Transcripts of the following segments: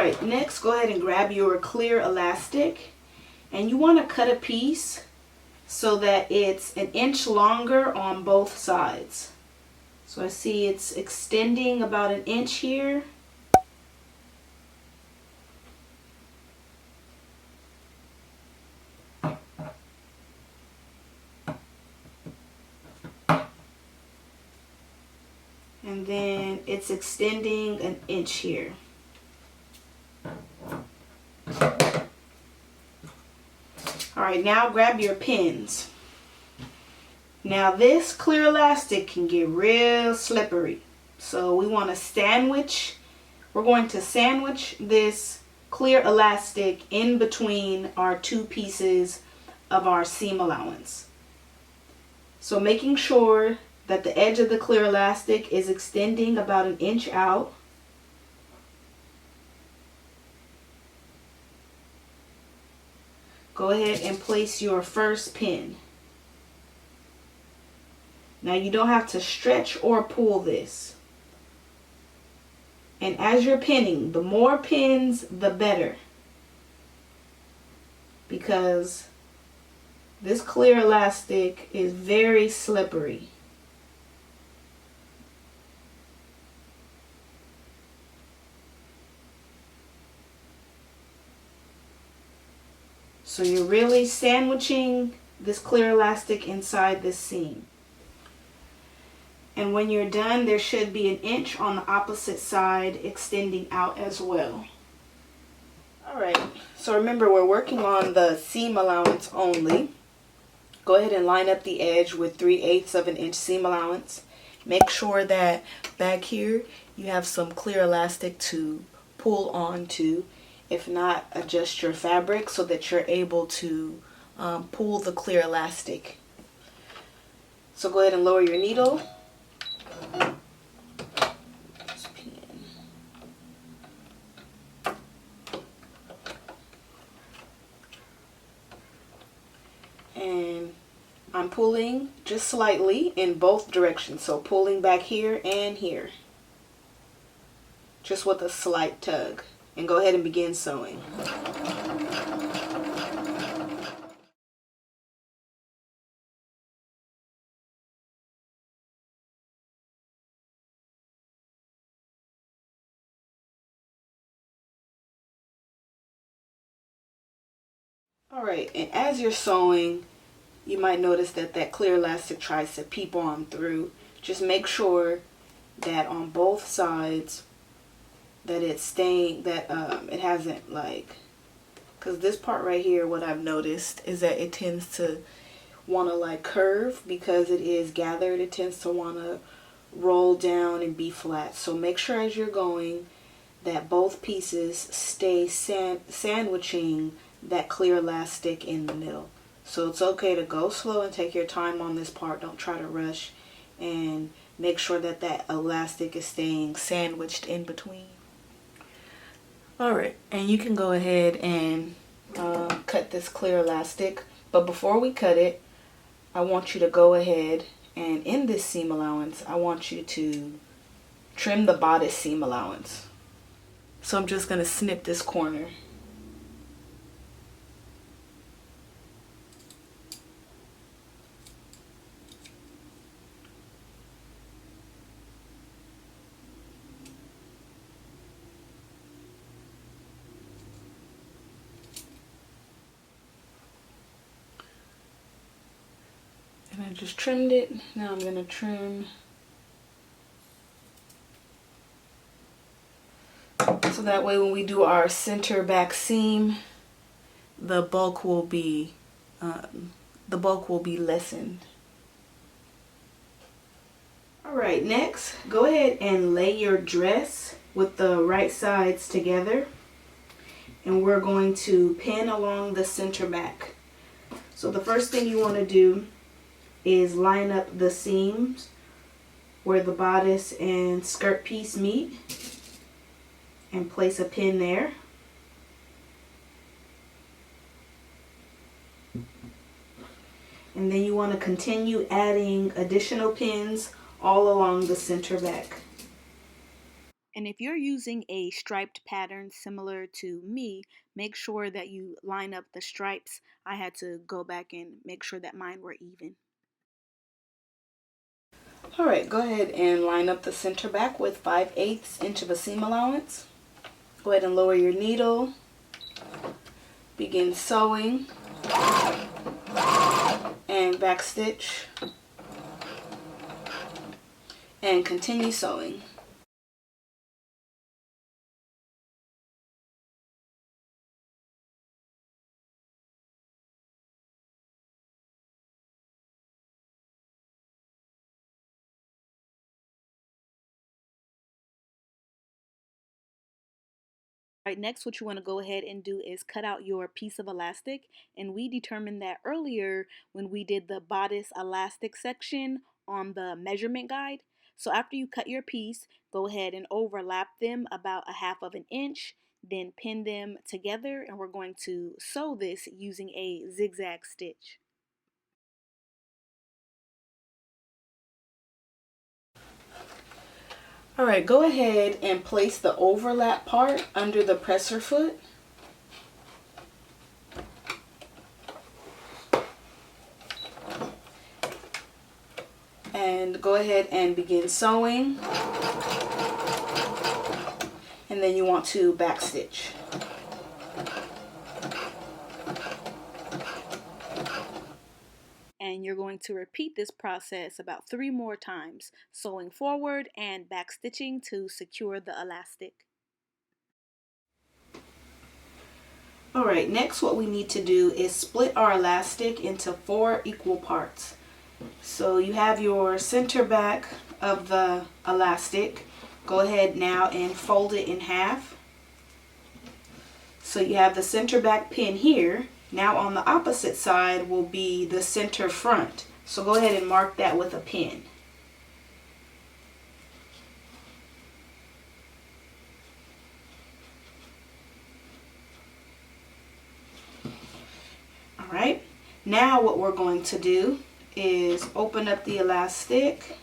Alright, next go ahead and grab your clear elastic, and you want to cut a piece so that it's 1 inch longer on both sides. So I see it's extending about 1 inch here. And then it's extending 1 inch here. Alright, now grab your pins. Now this clear elastic can get real slippery. So we want to we're going to sandwich this clear elastic in between our 2 pieces of our seam allowance. So making sure that the edge of the clear elastic is extending about 1 inch out. Go ahead and place your first pin. Now you don't have to stretch or pull this. And as you're pinning, the more pins, the better. Because this clear elastic is very slippery. So you're really sandwiching this clear elastic inside this seam. And when you're done, there should be 1 inch on the opposite side extending out as well. Alright, so remember we're working on the seam allowance only. Go ahead and line up the edge with 3/8 of an inch seam allowance. Make sure that back here you have some clear elastic to pull onto. If not, adjust your fabric so that you're able to pull the clear elastic. So go ahead and lower your needle. And I'm pulling just slightly in both directions. So pulling back here and here. Just with a slight tug. And go ahead and begin sewing. Alright, and as you're sewing, you might notice that that clear elastic tries to peep on through. Just make sure that on both sides that it's staying, that it hasn't, like, because this part right here, what I've noticed is that it tends to want to like curve because it is gathered. It tends to want to roll down and be flat. So make sure as you're going that both pieces stay sandwiching that clear elastic in the middle. So it's okay to go slow and take your time on this part. Don't try to rush, and make sure that that elastic is staying sandwiched in between. Alright, and you can go ahead and cut this clear elastic, but before we cut it, I want you to go ahead and in this seam allowance, I want you to trim the bodice seam allowance. So I'm just going to snip this corner. And I just trimmed it. Now I'm going to trim so that way when we do our center back seam, the bulk will be lessened. Alright, next go ahead and lay your dress with the right sides together, and we're going to pin along the center back. So the first thing you want to do is line up the seams where the bodice and skirt piece meet and place a pin there. And then you want to continue adding additional pins all along the center back. And if you're using a striped pattern similar to me, make sure that you line up the stripes. I had to go back and make sure that mine were even. Alright, go ahead and line up the center back with 5/8 inch of a seam allowance. Go ahead and lower your needle. Begin sewing and back stitch and continue sewing. Right, next what you want to go ahead and do is cut out your piece of elastic, and we determined that earlier when we did the bodice elastic section on the measurement guide. So after you cut your piece, go ahead and overlap them about 1/2 of an inch, then pin them together, and we're going to sew this using a zigzag stitch. Alright, go ahead and place the overlap part under the presser foot. And go ahead and begin sewing. And then you want to back stitch. And you're going to repeat this process about 3 more times, sewing forward and back stitching to secure the elastic. Alright, next what we need to do is split our elastic into 4 equal parts. So you have your center back of the elastic. Go ahead now and fold it in half. So you have the center back pin here. Now on the opposite side will be the center front. So go ahead and mark that with a pin. Alright, now what we're going to do is open up the elastic.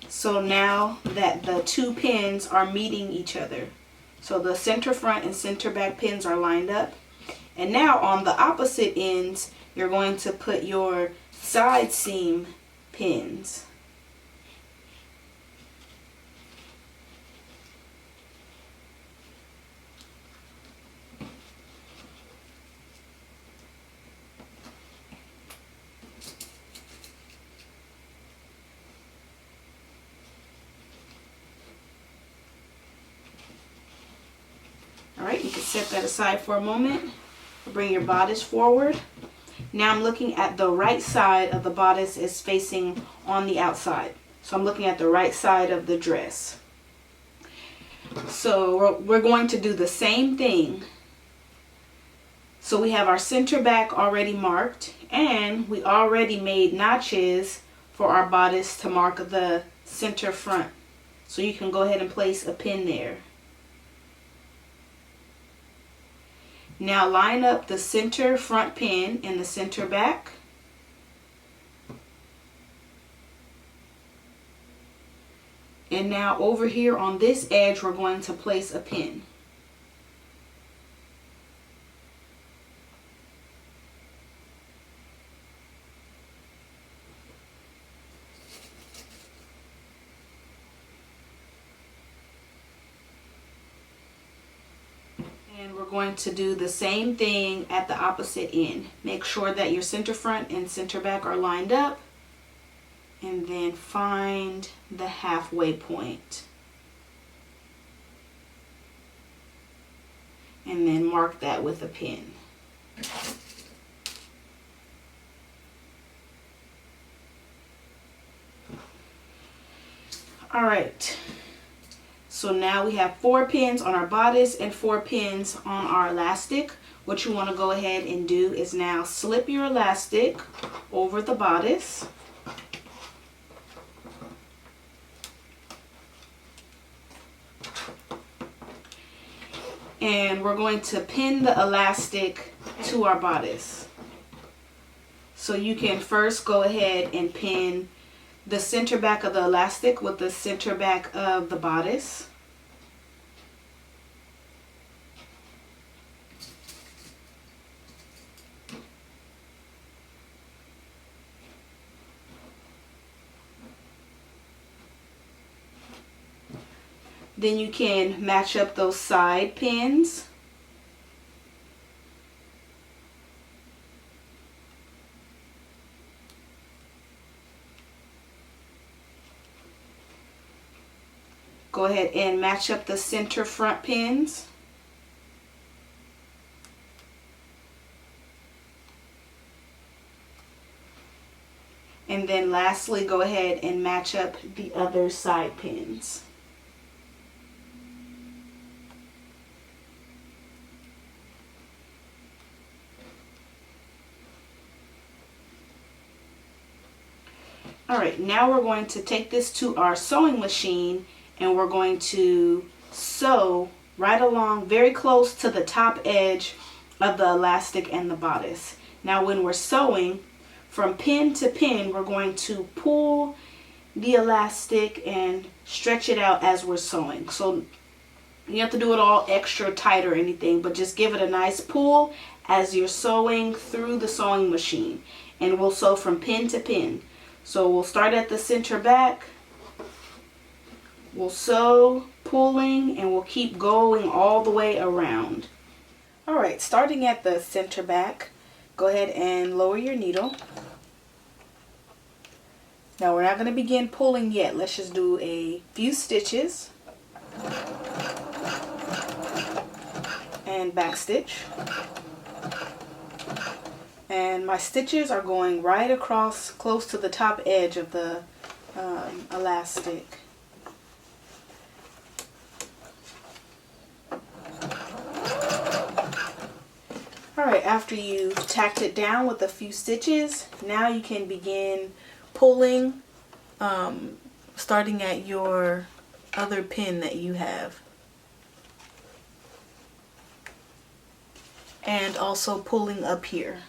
So now that the 2 pins are meeting each other. So the center front and center back pins are lined up. And now on the opposite ends, you're going to put your side seam pins. Alright, you can set that aside for a moment. Bring your bodice forward. Now I'm looking at the right side of the bodice is facing on the outside. So I'm looking at the right side of the dress. So we're going to do the same thing. So we have our center back already marked, and we already made notches for our bodice to mark the center front. So you can go ahead and place a pin there. Now line up the center front pin and the center back. And now over here on this edge, we're going to place a pin. And we're going to do the same thing at the opposite end. Make sure that your center front and center back are lined up. And then find the halfway point. And then mark that with a pin. All right. So now we have 4 pins on our bodice and 4 pins on our elastic. What you want to go ahead and do is now slip your elastic over the bodice. And we're going to pin the elastic to our bodice. So you can first go ahead and pin the center back of the elastic with the center back of the bodice. Then you can match up those side pins. Go ahead and match up the center front pins. And then lastly, go ahead and match up the other side pins. Alright, now we're going to take this to our sewing machine and we're going to sew right along very close to the top edge of the elastic and the bodice. Now when we're sewing, from pin to pin, we're going to pull the elastic and stretch it out as we're sewing. So you have to do it all extra tight or anything, but just give it a nice pull as you're sewing through the sewing machine. And we'll sew from pin to pin. So we'll start at the center back, we'll sew, pulling, and we'll keep going all the way around. Alright, starting at the center back, go ahead and lower your needle. Now we're not going to begin pulling yet. Let's just do a few stitches and back stitch. And my stitches are going right across close to the top edge of the elastic. Alright, after you've tacked it down with a few stitches, now you can begin pulling, starting at your other pin that you have. And also pulling up here.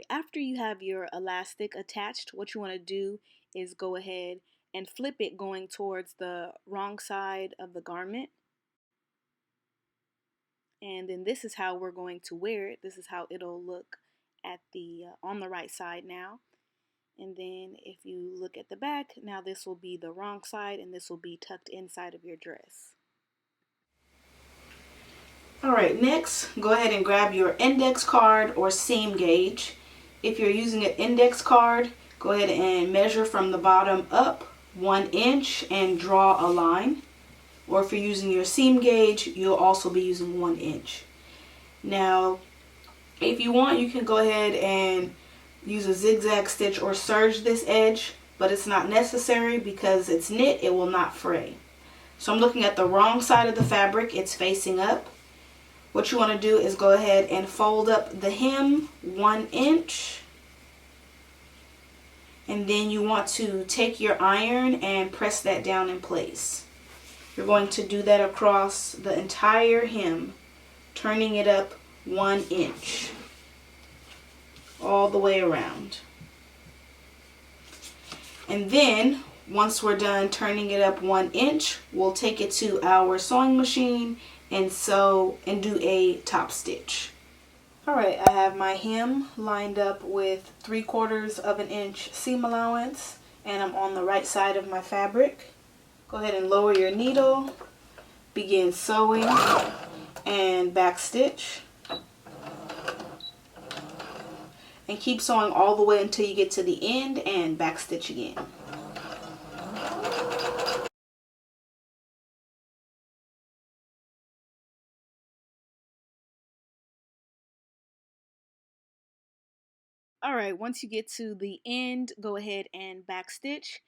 After you have your elastic attached, what you want to do is go ahead and flip it going towards the wrong side of the garment. And then this is how we're going to wear it. This is how it'll look at the on the right side now. And then if you look at the back, now this will be the wrong side and this will be tucked inside of your dress. Alright, next, go ahead and grab your index card or seam gauge. If you're using an index card, go ahead and measure from the bottom up 1 inch and draw a line. Or if you're using your seam gauge, you'll also be using 1 inch. Now, if you want, you can go ahead and use a zigzag stitch or serge this edge, but it's not necessary because it's knit, it will not fray. So I'm looking at the wrong side of the fabric, it's facing up. What you want to do is go ahead and fold up the hem 1 inch. And then you want to take your iron and press that down in place. You're going to do that across the entire hem, turning it up 1 inch. All the way around. And then, once we're done turning it up 1 inch, we'll take it to our sewing machine and sew and do a top stitch. Alright, I have my hem lined up with 3/4 of an inch seam allowance and I'm on the right side of my fabric. Go ahead and lower your needle, begin sewing and back stitch. And keep sewing all the way until you get to the end and back stitch again. Alright, once you get to the end, go ahead and back stitch.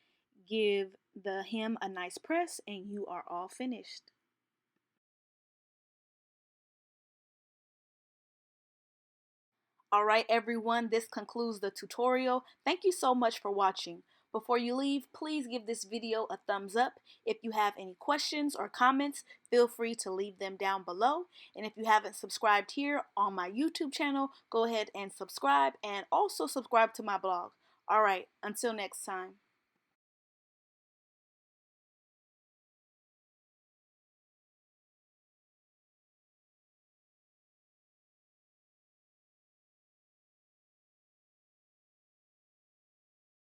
Give the hem a nice press and you are all finished. Alright everyone, this concludes the tutorial. Thank you so much for watching. Before you leave, please give this video a thumbs up. If you have any questions or comments, feel free to leave them down below. And if you haven't subscribed here on my YouTube channel, go ahead and subscribe, and also subscribe to my blog. Alright, until next time.